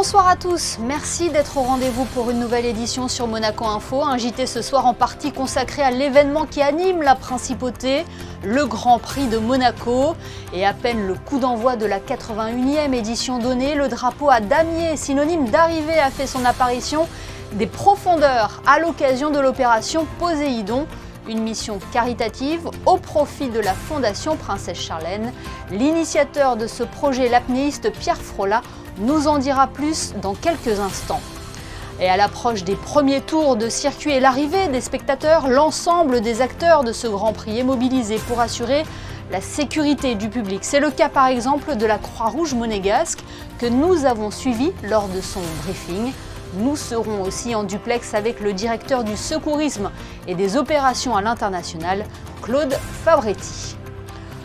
Bonsoir à tous, merci d'être au rendez-vous pour une nouvelle édition sur Monaco Info, un JT ce soir en partie consacré à l'événement qui anime la principauté, le Grand Prix de Monaco. Et à peine le coup d'envoi de la 81e édition donnée, le drapeau à damier, synonyme d'arrivée, a fait son apparition des profondeurs à l'occasion de l'opération Poséidon, une mission caritative au profit de la Fondation Princesse Charlène. L'initiateur de ce projet, l'apnéiste Pierre Frola, nous en dira plus dans quelques instants. Et à l'approche des premiers tours de circuit et l'arrivée des spectateurs, l'ensemble des acteurs de ce Grand Prix est mobilisé pour assurer la sécurité du public. C'est le cas par exemple de la Croix-Rouge monégasque que nous avons suivi lors de son briefing. Nous serons aussi en duplex avec le directeur du secourisme et des opérations à l'international, Claude Fabretti.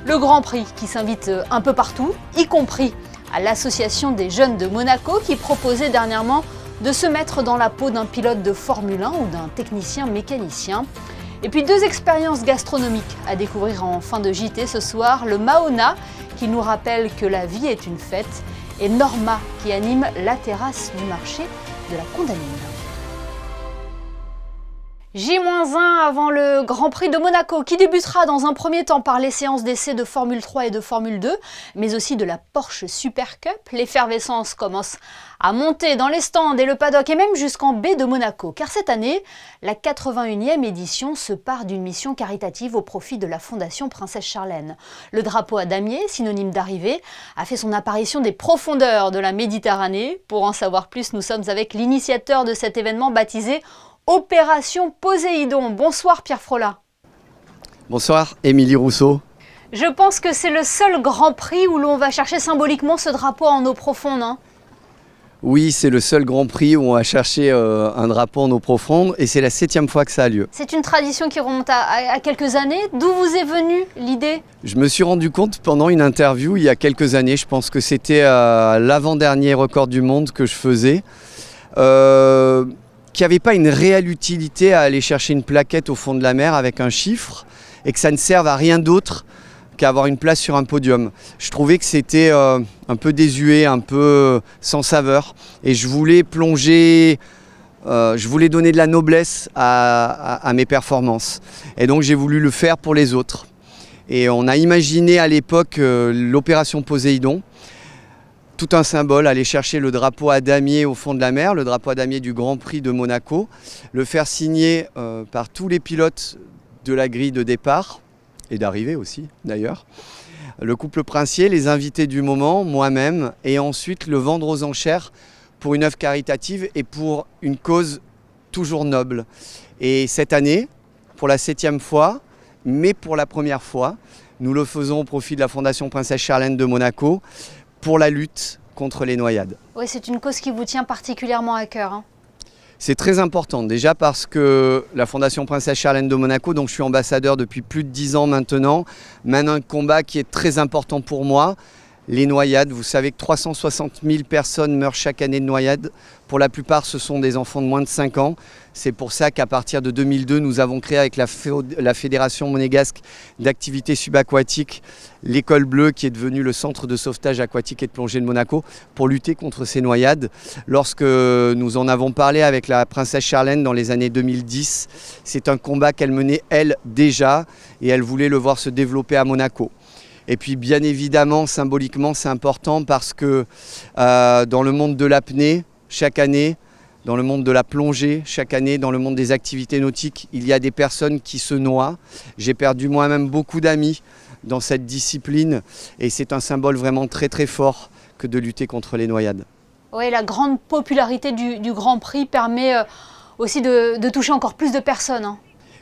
Le Grand Prix qui s'invite un peu partout, y compris à l'Association des jeunes de Monaco qui proposait dernièrement de se mettre dans la peau d'un pilote de Formule 1 ou d'un technicien mécanicien. Et puis deux expériences gastronomiques à découvrir en fin de JT ce soir, le Mahona qui nous rappelle que la vie est une fête et Norma qui anime la terrasse du marché de la Condamine. J-1 avant le Grand Prix de Monaco qui débutera dans un premier temps par les séances d'essai de Formule 3 et de Formule 2, mais aussi de la Porsche Super Cup. L'effervescence commence à monter dans les stands et le paddock et même jusqu'en baie de Monaco, car cette année, la 81e édition se part d'une mission caritative au profit de la Fondation Princesse Charlène. Le drapeau à damier, synonyme d'arrivée, a fait son apparition des profondeurs de la Méditerranée. Pour en savoir plus, nous sommes avec l'initiateur de cet événement baptisé Opération Poséidon. Bonsoir Pierre Frola. Bonsoir Émilie Rousseau. Je pense que c'est le seul Grand Prix où l'on va chercher symboliquement ce drapeau en eau profonde. Oui, c'est le seul Grand Prix où on va chercher un drapeau en eau profonde et c'est la 7e fois que ça a lieu. C'est une tradition qui remonte à quelques années. D'où vous est venue l'idée ? Je me suis rendu compte pendant une interview il y a quelques années, je pense que c'était l'avant-dernier record du monde que je faisais, qu'il n'y avait pas une réelle utilité à aller chercher une plaquette au fond de la mer avec un chiffre et que ça ne serve à rien d'autre qu'à avoir une place sur un podium. Je trouvais que c'était un peu désuet, un peu sans saveur et je voulais plonger, je voulais donner de la noblesse à mes performances et donc j'ai voulu le faire pour les autres. Et on a imaginé à l'époque l'opération Poséidon. Tout un symbole, aller chercher le drapeau à damier au fond de la mer, le drapeau à damier du Grand Prix de Monaco, le faire signer par tous les pilotes de la grille de départ, et d'arrivée aussi d'ailleurs, le couple princier, les invités du moment, moi-même, et ensuite le vendre aux enchères pour une œuvre caritative et pour une cause toujours noble. Et cette année, pour la 7e fois, mais pour la première fois, nous le faisons au profit de la Fondation Princesse Charlène de Monaco, pour la lutte contre les noyades. Oui, c'est une cause qui vous tient particulièrement à cœur. C'est très important, déjà parce que la Fondation Princesse Charlène de Monaco, dont je suis ambassadeur depuis plus de 10 ans maintenant, mène un combat qui est très important pour moi. Les noyades, vous savez que 360 000 personnes meurent chaque année de noyades. Pour la plupart, ce sont des enfants de moins de 5 ans. C'est pour ça qu'à partir de 2002, nous avons créé avec la Fédération monégasque d'activités subaquatiques l'École Bleue, qui est devenue le centre de sauvetage aquatique et de plongée de Monaco, pour lutter contre ces noyades. Lorsque nous en avons parlé avec la princesse Charlène dans les années 2010, c'est un combat qu'elle menait, elle, déjà, et elle voulait le voir se développer à Monaco. Et puis bien évidemment, symboliquement, c'est important parce que dans le monde de l'apnée, chaque année, dans le monde de la plongée, chaque année, dans le monde des activités nautiques, il y a des personnes qui se noient. J'ai perdu moi-même beaucoup d'amis dans cette discipline et c'est un symbole vraiment très très fort que de lutter contre les noyades. Oui, la grande popularité du Grand Prix permet aussi de toucher encore plus de personnes.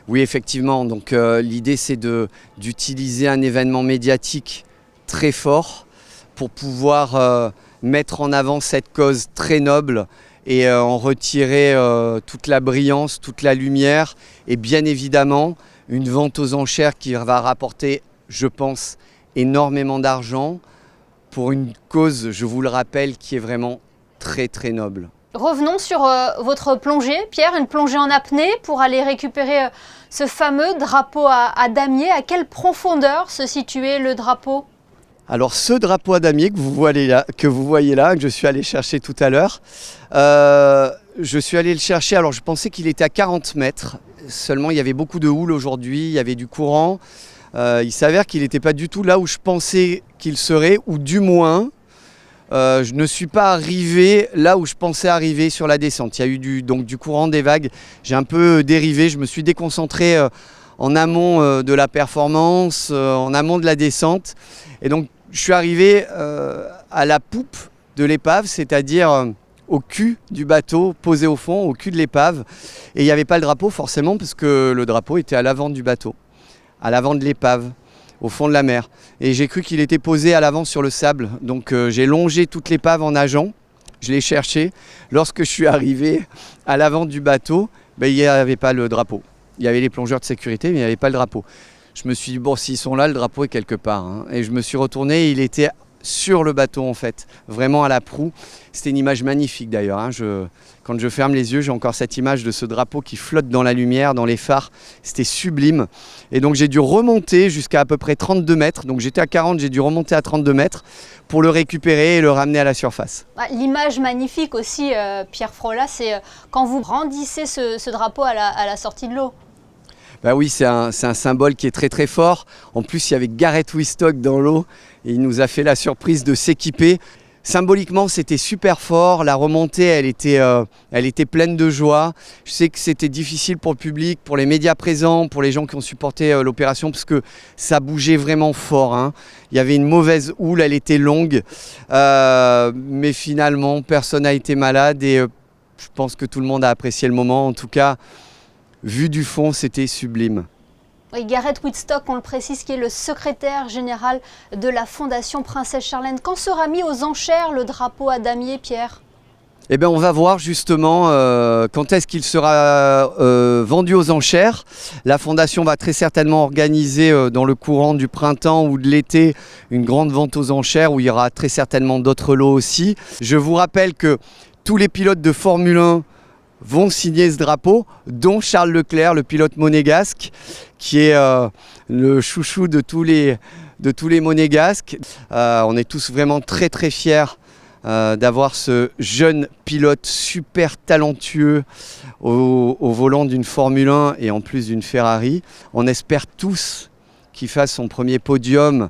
Oui, effectivement. Donc l'idée, c'est d'utiliser un événement médiatique très fort pour pouvoir mettre en avant cette cause très noble et en retirer toute la brillance, toute la lumière et bien évidemment une vente aux enchères qui va rapporter, je pense, énormément d'argent pour une cause, je vous le rappelle, qui est vraiment très très noble. Revenons sur votre plongée, Pierre, une plongée en apnée pour aller récupérer ce fameux drapeau à damier. À quelle profondeur se situait le drapeau ? Alors ce drapeau à damier que vous voyez là, que je suis allé chercher tout à l'heure, je suis allé le chercher, alors je pensais qu'il était à 40 mètres, seulement il y avait beaucoup de houle aujourd'hui, il y avait du courant. Il s'avère qu'il n'était pas du tout là où je pensais qu'il serait, ou du moins, je ne suis pas arrivé là où je pensais arriver sur la descente. Il y a eu du courant, des vagues, j'ai un peu dérivé, je me suis déconcentré en amont de la performance, en amont de la descente. Et donc je suis arrivé à la poupe de l'épave, c'est-à-dire au cul du bateau, posé au fond, au cul de l'épave. Et il n'y avait pas le drapeau forcément, parce que le drapeau était à l'avant du bateau, à l'avant de l'épave, au fond de la mer. Et j'ai cru qu'il était posé à l'avant sur le sable. Donc j'ai longé toute l'épave en nageant, je l'ai cherché. Lorsque je suis arrivé à l'avant du bateau, il n'y avait pas le drapeau. Il y avait les plongeurs de sécurité, mais il n'y avait pas le drapeau. Je me suis dit, bon, s'ils sont là, le drapeau est quelque part. Hein. Et je me suis retourné, il était sur le bateau en fait, vraiment à la proue. C'était une image magnifique d'ailleurs. Hein. Quand je ferme les yeux, j'ai encore cette image de ce drapeau qui flotte dans la lumière, dans les phares. C'était sublime. Et donc j'ai dû remonter jusqu'à peu près 32 mètres. Donc j'étais à 40, j'ai dû remonter à 32 mètres pour le récupérer et le ramener à la surface. L'image magnifique aussi, Pierre Frolat, c'est quand vous brandissez ce drapeau à la sortie de l'eau. Bah oui, c'est un symbole qui est très très fort. En plus, il y avait Gareth Wistock dans l'eau et il nous a fait la surprise de s'équiper. Symboliquement, c'était super fort. La remontée, elle était pleine de joie. Je sais que c'était difficile pour le public, pour les médias présents, pour les gens qui ont supporté l'opération, parce que ça bougeait vraiment fort. Hein. Il y avait une mauvaise houle, elle était longue. Mais finalement, personne n'a été malade et je pense que tout le monde a apprécié le moment. En tout cas, vu du fond, c'était sublime. Oui, Gareth Wistock, on le précise, qui est le secrétaire général de la Fondation Princesse Charlène. Quand sera mis aux enchères le drapeau à damier, Pierre ? Eh bien, on va voir justement quand est-ce qu'il sera vendu aux enchères. La Fondation va très certainement organiser dans le courant du printemps ou de l'été une grande vente aux enchères où il y aura très certainement d'autres lots aussi. Je vous rappelle que tous les pilotes de Formule 1 vont signer ce drapeau, dont Charles Leclerc, le pilote monégasque, qui est le chouchou de tous les monégasques. On est tous vraiment très très fiers d'avoir ce jeune pilote super talentueux au volant d'une Formule 1 et en plus d'une Ferrari. On espère tous qu'il fasse son premier podium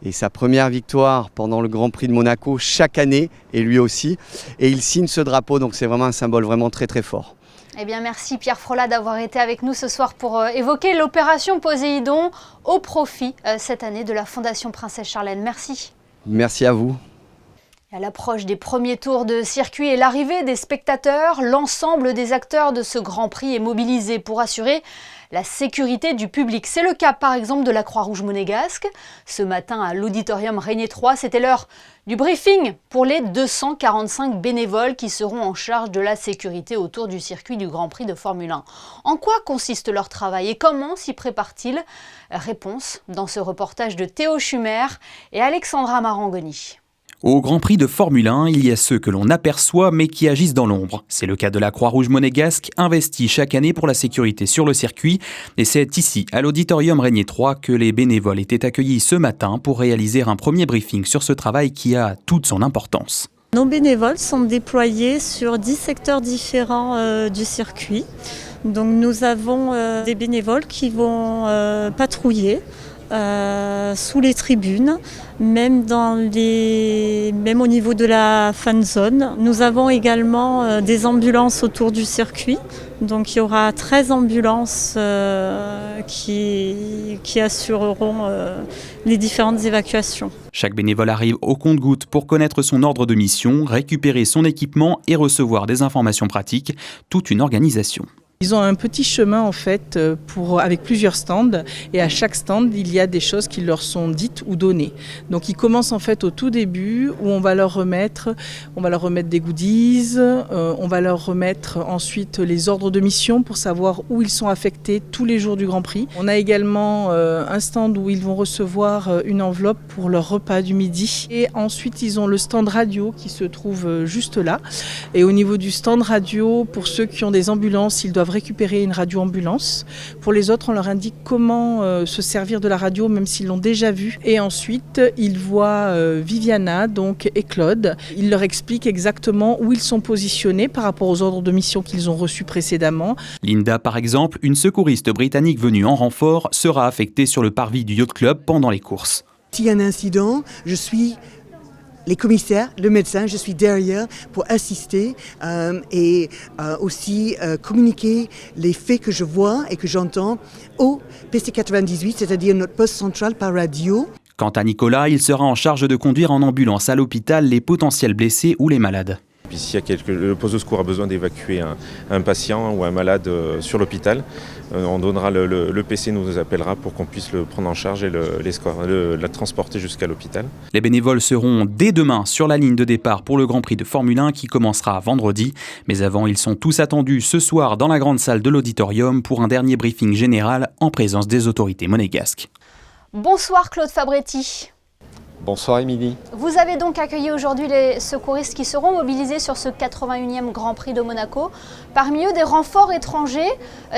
et sa première victoire pendant le Grand Prix de Monaco chaque année, et lui aussi. Et il signe ce drapeau, donc c'est vraiment un symbole vraiment très très fort. Eh bien, merci Pierre Frolat d'avoir été avec nous ce soir pour évoquer l'opération Poséidon au profit cette année de la Fondation Princesse Charlène. Merci. Merci à vous. À l'approche des premiers tours de circuit et l'arrivée des spectateurs, l'ensemble des acteurs de ce Grand Prix est mobilisé pour assurer la sécurité du public. C'est le cas par exemple de la Croix-Rouge monégasque. Ce matin à l'auditorium Régnier 3, c'était l'heure du briefing pour les 245 bénévoles qui seront en charge de la sécurité autour du circuit du Grand Prix de Formule 1. En quoi consiste leur travail et comment s'y préparent-ils ? Réponse dans ce reportage de Théo Schumer et Alexandra Marangoni. Au Grand Prix de Formule 1, il y a ceux que l'on aperçoit mais qui agissent dans l'ombre. C'est le cas de la Croix-Rouge monégasque, investie chaque année pour la sécurité sur le circuit. Et c'est ici, à l'auditorium Régnier 3, que les bénévoles étaient accueillis ce matin pour réaliser un premier briefing sur ce travail qui a toute son importance. Nos bénévoles sont déployés sur 10 secteurs différents du circuit. Donc nous avons des bénévoles qui vont patrouiller sous les tribunes, même au niveau de la fan zone. Nous avons également des ambulances autour du circuit. Donc il y aura 13 ambulances qui assureront les différentes évacuations. Chaque bénévole arrive au compte-gouttes pour connaître son ordre de mission, récupérer son équipement et recevoir des informations pratiques. Toute une organisation. Ils ont un petit chemin en fait avec plusieurs stands, et à chaque stand il y a des choses qui leur sont dites ou données. Donc ils commencent en fait au tout début où on va leur remettre des goodies, on va leur remettre ensuite les ordres de mission pour savoir où ils sont affectés tous les jours du Grand Prix. On a également un stand où ils vont recevoir une enveloppe pour leur repas du midi, et ensuite ils ont le stand radio qui se trouve juste là. Et au niveau du stand radio, pour ceux qui ont des ambulances, ils doivent doivent récupérer une radio-ambulance. Pour les autres, on leur indique comment se servir de la radio, même s'ils l'ont déjà vue. Et ensuite, ils voient Viviana et Claude. Ils leur expliquent exactement où ils sont positionnés par rapport aux ordres de mission qu'ils ont reçus précédemment. Linda, par exemple, une secouriste britannique venue en renfort, sera affectée sur le parvis du yacht club pendant les courses. S'il y a un incident, je suis les commissaires, le médecin, je suis derrière pour assister et aussi communiquer les faits que je vois et que j'entends au PC98, c'est-à-dire notre poste central par radio. Quant à Nicolas, il sera en charge de conduire en ambulance à l'hôpital les potentiels blessés ou les malades. Puis s'il y a le poste de secours a besoin d'évacuer un patient ou un malade sur l'hôpital, on donnera le PC nous appellera pour qu'on puisse le prendre en charge et la transporter jusqu'à l'hôpital. Les bénévoles seront dès demain sur la ligne de départ pour le Grand Prix de Formule 1 qui commencera vendredi. Mais avant, ils sont tous attendus ce soir dans la grande salle de l'auditorium pour un dernier briefing général en présence des autorités monégasques. Bonsoir Claude Fabretti. Bonsoir Émilie. Vous avez donc accueilli aujourd'hui les secouristes qui seront mobilisés sur ce 81e Grand Prix de Monaco. Parmi eux, des renforts étrangers,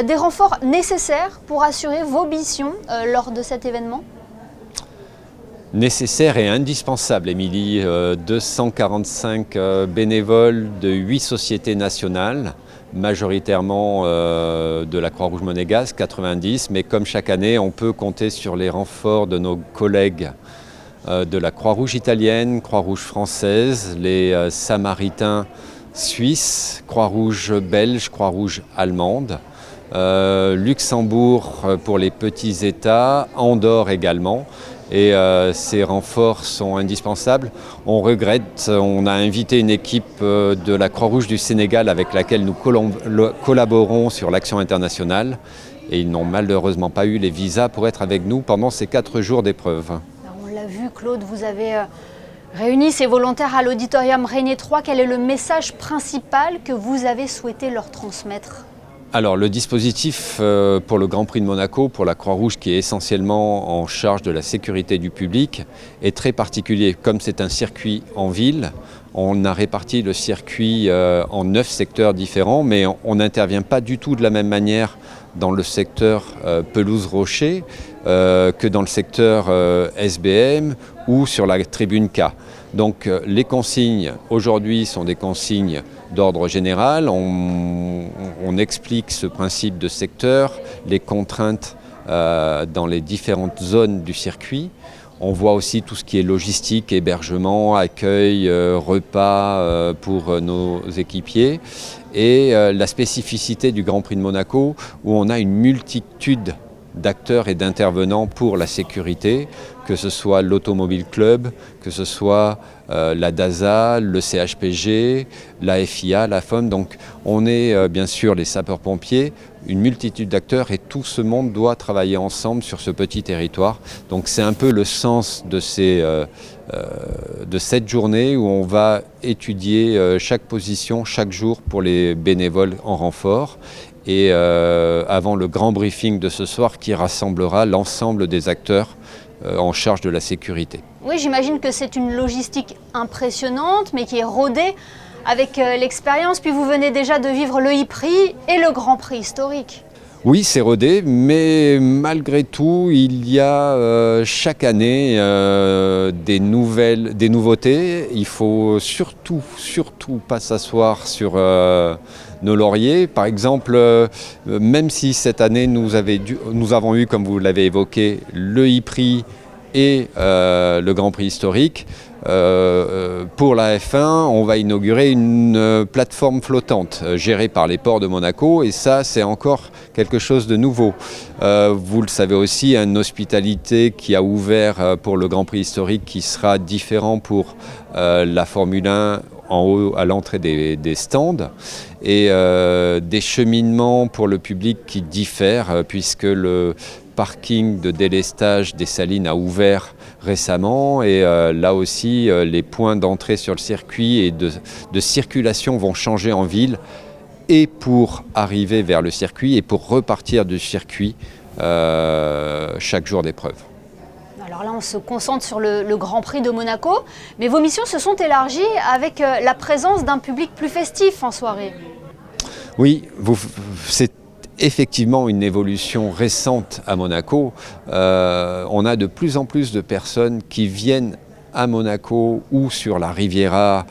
des renforts nécessaires pour assurer vos missions lors de cet événement ? Nécessaire et indispensable, Émilie. 245 bénévoles de 8 sociétés nationales, majoritairement de la Croix-Rouge monégasque, 90, mais comme chaque année, on peut compter sur les renforts de nos collègues de la Croix-Rouge italienne, Croix-Rouge française, les Samaritains suisses, Croix-Rouge belge, Croix-Rouge allemande, Luxembourg pour les petits États, Andorre également. Et ces renforts sont indispensables. On regrette, on a invité une équipe de la Croix-Rouge du Sénégal avec laquelle nous collaborons sur l'action internationale. Et ils n'ont malheureusement pas eu les visas pour être avec nous pendant ces 4 jours d'épreuve. On l'a vu, Claude, vous avez réuni ces volontaires à l'auditorium Régnier 3. Quel est le message principal que vous avez souhaité leur transmettre ? Alors le dispositif pour le Grand Prix de Monaco, pour la Croix-Rouge qui est essentiellement en charge de la sécurité du public, est très particulier. Comme c'est un circuit en ville, on a réparti le circuit en 9 secteurs différents, mais on n'intervient pas du tout de la même manière dans le secteur pelouse-rocher que dans le secteur SBM ou sur la tribune K. Donc les consignes aujourd'hui sont des consignes d'ordre général. On explique ce principe de secteur, les contraintes dans les différentes zones du circuit. On voit aussi tout ce qui est logistique, hébergement, accueil, repas pour nos équipiers. Et la spécificité du Grand Prix de Monaco où on a une multitude d'acteurs et d'intervenants pour la sécurité, que ce soit l'Automobile Club, que ce soit la DASA, le CHPG, la FIA, la FOM. Donc on est bien sûr les sapeurs-pompiers, une multitude d'acteurs et tout ce monde doit travailler ensemble sur ce petit territoire. Donc c'est un peu le sens de cette journée où on va étudier chaque position, chaque jour pour les bénévoles en renfort. Et avant le grand briefing de ce soir qui rassemblera l'ensemble des acteurs en charge de la sécurité. Oui, j'imagine que c'est une logistique impressionnante, mais qui est rodée avec l'expérience. Puis vous venez déjà de vivre le e-prix et le Grand Prix historique. Oui, c'est rodé, mais malgré tout, il y a chaque année des nouveautés. Il faut surtout pas s'asseoir sur nos lauriers. Par exemple, même si cette année nous avons eu, comme vous l'avez évoqué, le e-prix et le Grand Prix historique, pour la F1, on va inaugurer une plateforme flottante gérée par les ports de Monaco et ça, c'est encore quelque chose de nouveau. Vous le savez aussi, une hospitalité qui a ouvert pour le Grand Prix historique qui sera différent pour la Formule 1 en haut à l'entrée des stands et des cheminements pour le public qui diffèrent puisque le parking de délestage des Salines a ouvert récemment et là aussi les points d'entrée sur le circuit et de circulation vont changer en ville et pour arriver vers le circuit et pour repartir du circuit chaque jour d'épreuve. Alors là, on se concentre sur le Grand Prix de Monaco, mais vos missions se sont élargies avec la présence d'un public plus festif en soirée. Oui, c'est effectivement une évolution récente à Monaco. On a de plus en plus de personnes qui viennent à Monaco ou sur la Riviera,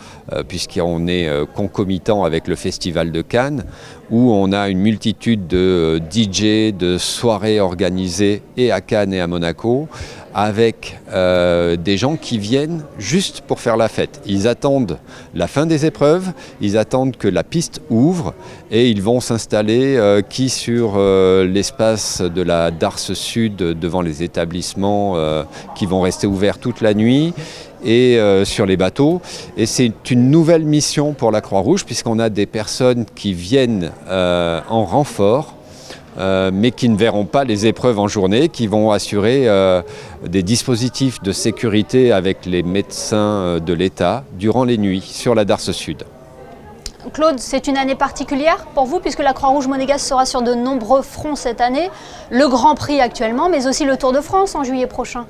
puisqu'on est concomitant avec le Festival de Cannes, où on a une multitude de DJ, de soirées organisées et à Cannes et à Monaco, avec des gens qui viennent juste pour faire la fête. Ils attendent la fin des épreuves, ils attendent que la piste ouvre et ils vont s'installer qui sur l'espace de la Darse Sud devant les établissements qui vont rester ouverts toute la nuit et sur les bateaux. Et c'est une nouvelle mission pour la Croix-Rouge puisqu'on a des personnes qui viennent en renfort mais qui ne verront pas les épreuves en journée, qui vont assurer des dispositifs de sécurité avec les médecins de l'État durant les nuits sur la Darse Sud. Claude, c'est une année particulière pour vous puisque la Croix-Rouge monégasque sera sur de nombreux fronts cette année, le Grand Prix actuellement, mais aussi le Tour de France en juillet prochain.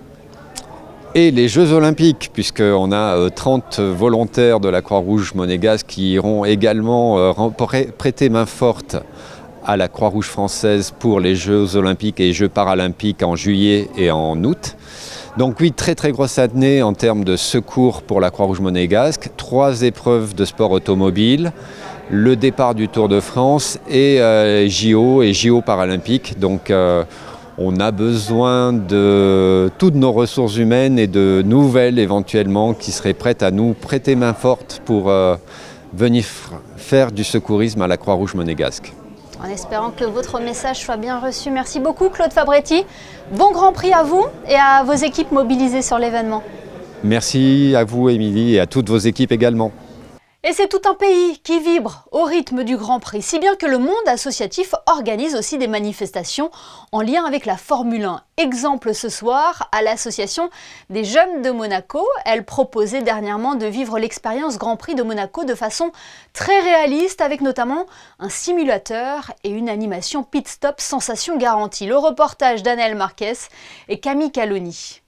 Et les Jeux Olympiques, puisqu'on a 30 volontaires de la Croix-Rouge monégasque qui iront également prêter main forte à la Croix-Rouge française pour les Jeux Olympiques et Jeux Paralympiques en juillet et en août. Donc oui, très très grosse année en termes de secours pour la Croix-Rouge monégasque. 3 épreuves de sport automobile, le départ du Tour de France et JO Paralympiques. Donc on a besoin de toutes nos ressources humaines et de nouvelles éventuellement qui seraient prêtes à nous prêter main forte pour venir faire du secourisme à la Croix-Rouge monégasque. En espérant que votre message soit bien reçu. Merci beaucoup Claude Fabretti. Bon Grand Prix à vous et à vos équipes mobilisées sur l'événement. Merci à vous Émilie et à toutes vos équipes également. Et c'est tout un pays qui vibre au rythme du Grand Prix, si bien que le monde associatif organise aussi des manifestations en lien avec la Formule 1. Exemple ce soir à l'association des jeunes de Monaco. Elle proposait dernièrement de vivre l'expérience Grand Prix de Monaco de façon très réaliste, avec notamment un simulateur et une animation pit-stop sensation garantie. Le reportage d'Anaël Marquez et Camille Caloni.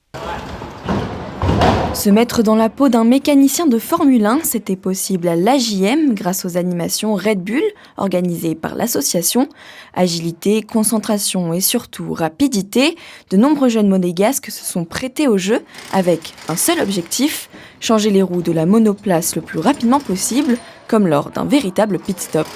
Se mettre dans la peau d'un mécanicien de Formule 1, c'était possible à l'AJM grâce aux animations Red Bull organisées par l'association. Agilité, concentration et surtout rapidité, de nombreux jeunes monégasques se sont prêtés au jeu avec un seul objectif, changer les roues de la monoplace le plus rapidement possible, comme lors d'un véritable pit stop.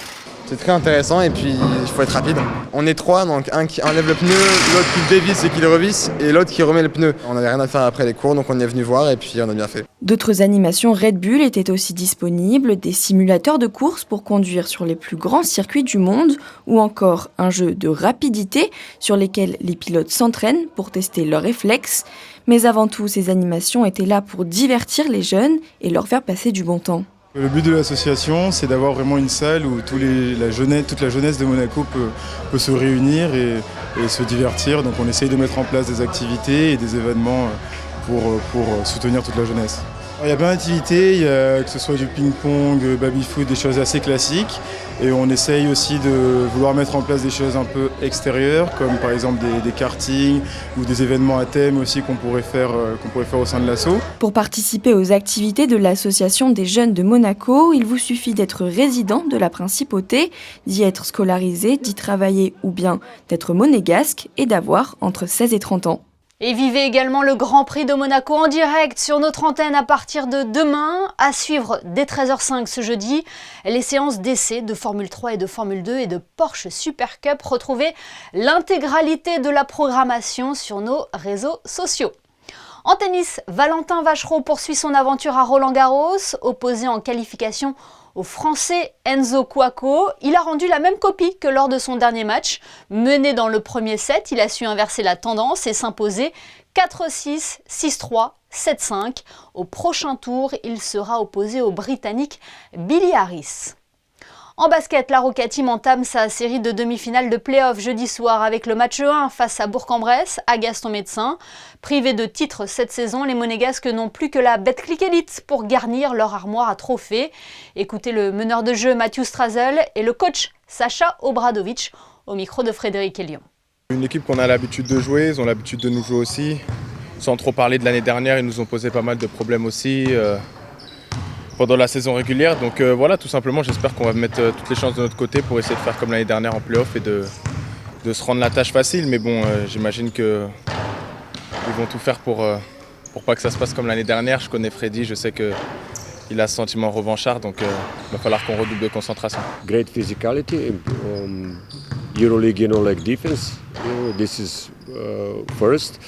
C'est très intéressant et puis il faut être rapide. On est 3, donc un qui enlève le pneu, l'autre qui le dévisse et qui le revisse et l'autre qui remet le pneu. On n'avait rien à faire après les cours, donc on est venu voir et puis on a bien fait. D'autres animations Red Bull étaient aussi disponibles, des simulateurs de course pour conduire sur les plus grands circuits du monde ou encore un jeu de rapidité sur lesquels les pilotes s'entraînent pour tester leurs réflexes. Mais avant tout, ces animations étaient là pour divertir les jeunes et leur faire passer du bon temps. Le but de l'association, c'est d'avoir vraiment une salle où toute la jeunesse de Monaco peut se réunir et se divertir. Donc on essaye de mettre en place des activités et des événements pour soutenir toute la jeunesse. Il y a plein d'activités, que ce soit du ping-pong, baby-foot, des choses assez classiques. Et on essaye aussi de vouloir mettre en place des choses un peu extérieures, comme par exemple des kartings ou des événements à thème aussi qu'on pourrait faire au sein de l'asso. Pour participer aux activités de l'association des jeunes de Monaco, il vous suffit d'être résident de la principauté, d'y être scolarisé, d'y travailler ou bien d'être monégasque et d'avoir entre 16 et 30 ans. Et vivez également le Grand Prix de Monaco en direct sur notre antenne à partir de demain. À suivre dès 13h05 ce jeudi, les séances d'essai de Formule 3 et de Formule 2 et de Porsche Super Cup. Retrouvez l'intégralité de la programmation sur nos réseaux sociaux. En tennis, Valentin Vachereau poursuit son aventure à Roland-Garros, opposé en qualification au Français Enzo Couaco. Il a rendu la même copie que lors de son dernier match. Mené dans le premier set, il a su inverser la tendance et s'imposer 4-6, 6-3, 7-5. Au prochain tour, il sera opposé au Britannique Billy Harris. En basket, la Roca Team entame sa série de demi-finales de play-off jeudi soir avec le match 1 face à Bourg-en-Bresse, à Gaston-Médecin. Privés de titre cette saison, les Monégasques n'ont plus que la Betclic Elite pour garnir leur armoire à trophées. Écoutez le meneur de jeu Mathieu Strazel et le coach Sacha Obradovic au micro de Frédéric Elion. Une équipe qu'on a l'habitude de jouer, ils ont l'habitude de nous jouer aussi. Sans trop parler de l'année dernière, ils nous ont posé pas mal de problèmes aussi. Pendant la saison régulière, donc voilà, tout simplement j'espère qu'on va mettre toutes les chances de notre côté pour essayer de faire comme l'année dernière en play-off et de se rendre la tâche facile. Mais bon, j'imagine qu'ils vont tout faire pour pas que ça se passe comme l'année dernière. Je connais Freddy, je sais qu'il a ce sentiment revanchard, donc il va falloir qu'on redouble de concentration. Great physicality, EuroLeague, like defense. This is first.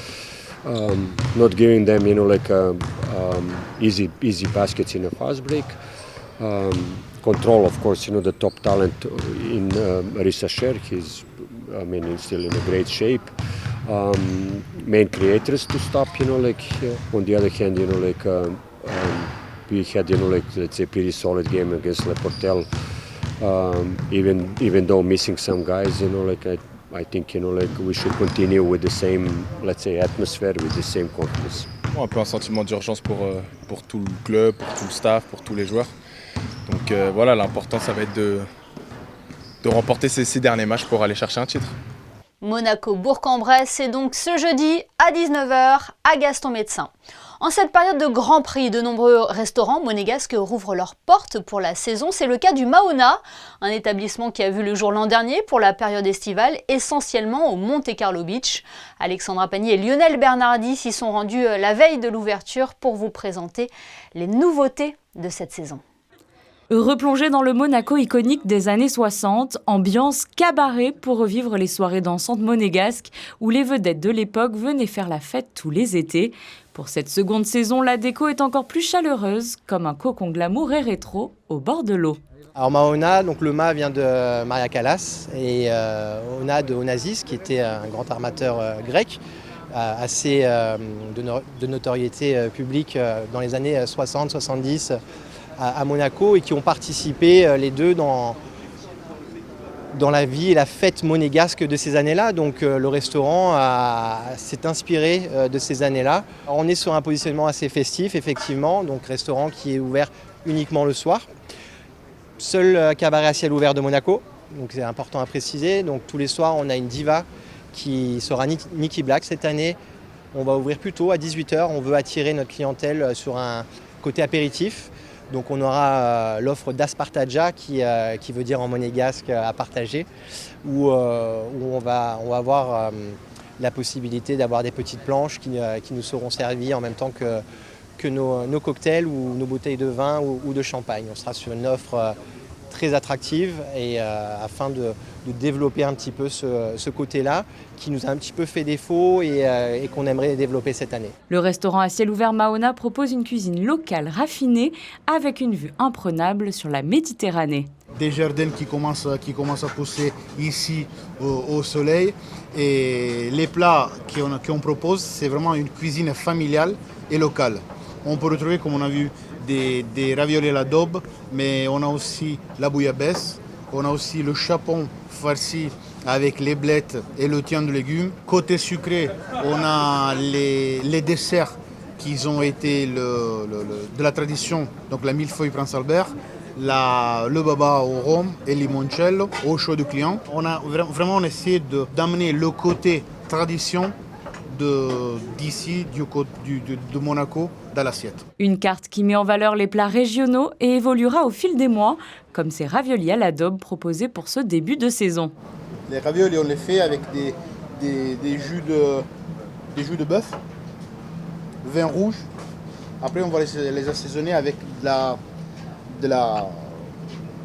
Not giving them, like easy baskets in a fast break. Control, of course, the top talent in Rissa Sher. He's still in a great shape. Main creators to stop, on the other hand, we had, let's say, pretty solid game against Le Portel. Even though missing some guys, I think, we should continue with the same, let's say, atmosphere, with the same confidence. Un peu un sentiment d'urgence pour tout le club, pour tout le staff, pour tous les joueurs. Donc voilà, l'important, ça va être de remporter ces 6 derniers matchs pour aller chercher un titre. Monaco-Bourg-en-Bresse, c'est donc ce jeudi à 19h à Gaston-Médecin. En cette période de Grand Prix, de nombreux restaurants monégasques rouvrent leurs portes pour la saison. C'est le cas du Mahona, un établissement qui a vu le jour l'an dernier pour la période estivale, essentiellement au Monte Carlo Beach. Alexandra Pagny et Lionel Bernardi s'y sont rendus la veille de l'ouverture pour vous présenter les nouveautés de cette saison. Replongé dans le Monaco iconique des années 60, ambiance cabaret pour revivre les soirées dansantes monégasques où les vedettes de l'époque venaient faire la fête tous les étés. Pour cette seconde saison, la déco est encore plus chaleureuse, comme un cocon glamour et rétro au bord de l'eau. Alors Mahona, donc le Ma vient de Maria Callas et Ona de Onassis, qui était un grand armateur grec, assez de notoriété publique dans les années 60-70 à Monaco et qui ont participé les deux dans la vie et la fête monégasque de ces années-là. Donc le restaurant s'est inspiré de ces années-là. On est sur un positionnement assez festif, effectivement, donc restaurant qui est ouvert uniquement le soir. Seul cabaret à ciel ouvert de Monaco, donc c'est important à préciser. Donc tous les soirs, on a une diva qui sera Nikki Black cette année. On va ouvrir plus tôt à 18h. On veut attirer notre clientèle sur un côté apéritif. Donc on aura l'offre d'Aspartagia qui veut dire en monégasque à partager, où on va avoir la possibilité d'avoir des petites planches qui nous seront servies en même temps que nos cocktails ou nos bouteilles de vin ou de champagne. On sera sur une offre très attractive et afin de développer un petit peu ce côté-là qui nous a un petit peu fait défaut et qu'on aimerait développer cette année. Le restaurant à ciel ouvert Mahona propose une cuisine locale raffinée avec une vue imprenable sur la Méditerranée. Des jardins qui commencent à pousser ici au soleil et les plats qu'on propose, c'est vraiment une cuisine familiale et locale. On peut retrouver, comme on a vu, des raviolis à l'adobe, mais on a aussi la bouillabaisse, on a aussi le chapon farci avec les blettes et le tien de légumes. Côté sucré, on a les desserts qui ont été de la tradition, donc la millefeuille Prince Albert, le baba au rhum et le limoncello au choix du client. On a vraiment essayé d'amener le côté tradition d'ici, de Monaco, dans l'assiette. Une carte qui met en valeur les plats régionaux et évoluera au fil des mois, comme ces raviolis à l'adobe proposés pour ce début de saison. Les raviolis, on les fait avec des jus de bœuf, vin rouge. Après, on va les assaisonner avec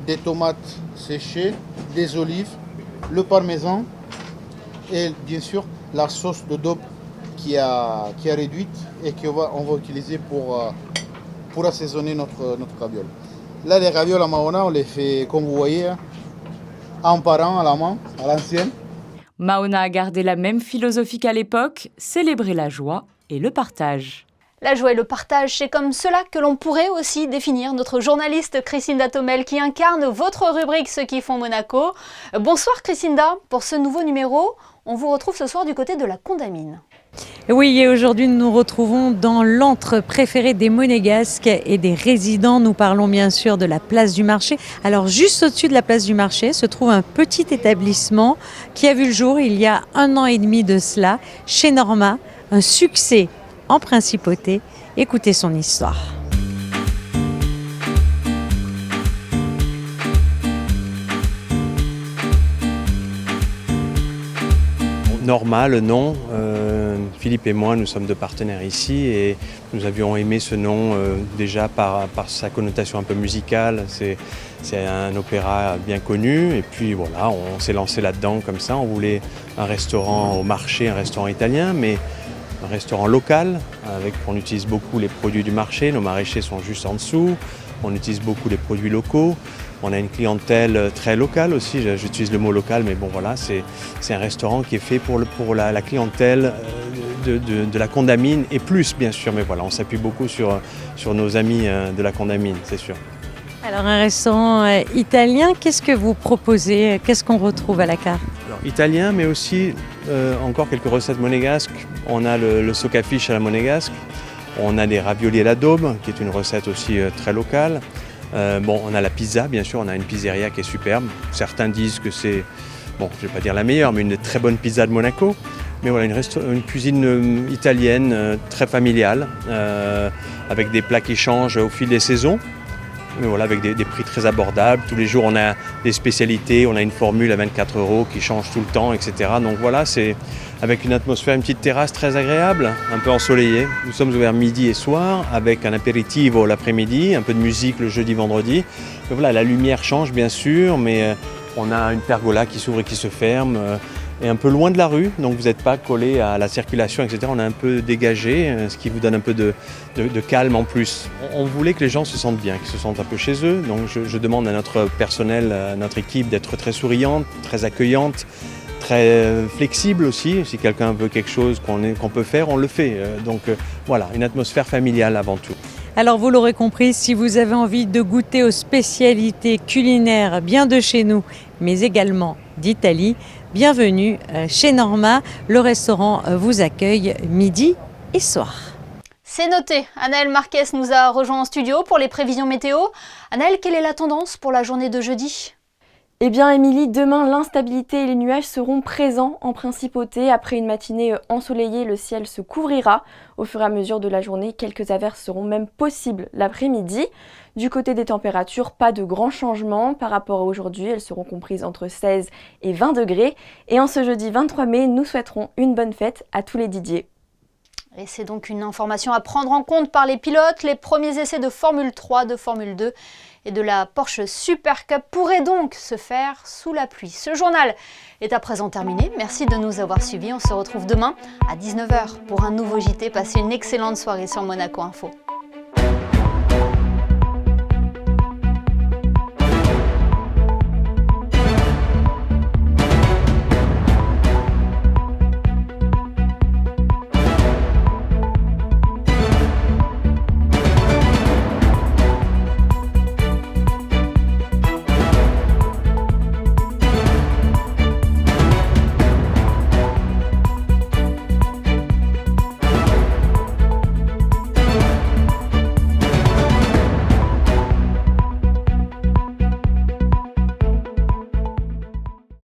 des tomates séchées, des olives, le parmesan et bien sûr la sauce de daube qui est réduite et qu'on va utiliser pour assaisonner notre ravioli. Là, les raviolis à Mahona, on les fait comme vous voyez, un par un à la main, à l'ancienne. Mahona a gardé la même philosophie qu'à l'époque, célébrer la joie et le partage. La joie et le partage, c'est comme cela que l'on pourrait aussi définir notre journaliste Christinda Tomel qui incarne votre rubrique Ceux qui font Monaco. Bonsoir Christinda, pour ce nouveau numéro, on vous retrouve ce soir du côté de la Condamine. Oui, et aujourd'hui nous nous retrouvons dans l'antre préféré des Monégasques et des résidents. Nous parlons bien sûr de la place du marché. Alors juste au-dessus de la place du marché se trouve un petit établissement qui a vu le jour il y a 1 an et demi de cela, chez Norma, un succès en principauté. Écoutez son histoire. Norma, le nom. Philippe et moi, nous sommes deux partenaires ici et nous avions aimé ce nom déjà par sa connotation un peu musicale. C'est un opéra bien connu et puis voilà, on s'est lancé là-dedans comme ça. On voulait un restaurant au marché, un restaurant italien, mais un restaurant local. On utilise beaucoup les produits du marché, nos maraîchers sont juste en dessous. On utilise beaucoup les produits locaux. On a une clientèle très locale aussi, j'utilise le mot local, mais bon voilà, c'est un restaurant qui est fait pour la clientèle de la Condamine et plus bien sûr, mais voilà, on s'appuie beaucoup sur nos amis de la Condamine, c'est sûr. Alors un restaurant italien, qu'est-ce que vous proposez? Qu'est-ce qu'on retrouve à la carte? Alors, italien, mais aussi encore quelques recettes monégasques. On a le socafiche à la monégasque, on a des raviolis à la daube, qui est une recette aussi très locale. On a la pizza, bien sûr, on a une pizzeria qui est superbe. Certains disent que c'est, bon, je ne vais pas dire la meilleure, mais une très bonne pizza de Monaco. Mais voilà, une cuisine italienne très familiale, avec des plats qui changent au fil des saisons. Mais voilà, avec des prix très abordables. Tous les jours, on a des spécialités, on a une formule à 24 € qui change tout le temps, etc. Donc voilà, c'est avec une atmosphère, une petite terrasse très agréable, un peu ensoleillée. Nous sommes ouverts midi et soir, avec un apéritivo l'après-midi, un peu de musique le jeudi, vendredi. Mais voilà, la lumière change bien sûr, mais on a une pergola qui s'ouvre et qui se ferme. Et un peu loin de la rue, donc vous n'êtes pas collé à la circulation, etc. On est un peu dégagé, ce qui vous donne un peu de calme en plus. On voulait que les gens se sentent bien, qu'ils se sentent un peu chez eux. Donc je demande à notre personnel, à notre équipe d'être très souriante, très accueillante, très flexible aussi. Si quelqu'un veut quelque chose qu'on peut faire, on le fait. Donc voilà, une atmosphère familiale avant tout. Alors vous l'aurez compris, si vous avez envie de goûter aux spécialités culinaires bien de chez nous, mais également d'Italie, bienvenue chez Norma. Le restaurant vous accueille midi et soir. C'est noté. Anaëlle Marquez nous a rejoint en studio pour les prévisions météo. Anaëlle, quelle est la tendance pour la journée de jeudi ? Eh bien Émilie, demain l'instabilité et les nuages seront présents en principauté. Après une matinée ensoleillée, le ciel se couvrira. Au fur et à mesure de la journée, quelques averses seront même possibles l'après-midi. Du côté des températures, pas de grands changements par rapport à aujourd'hui. Elles seront comprises entre 16 et 20 degrés. Et en ce jeudi 23 mai, nous souhaiterons une bonne fête à tous les Didier. Et c'est donc une information à prendre en compte par les pilotes. Les premiers essais de Formule 3, de Formule 2 et de la Porsche Super Cup pourraient donc se faire sous la pluie. Ce journal est à présent terminé. Merci de nous avoir suivis. On se retrouve demain à 19 h pour un nouveau JT. Passez une excellente soirée sur Monaco Info.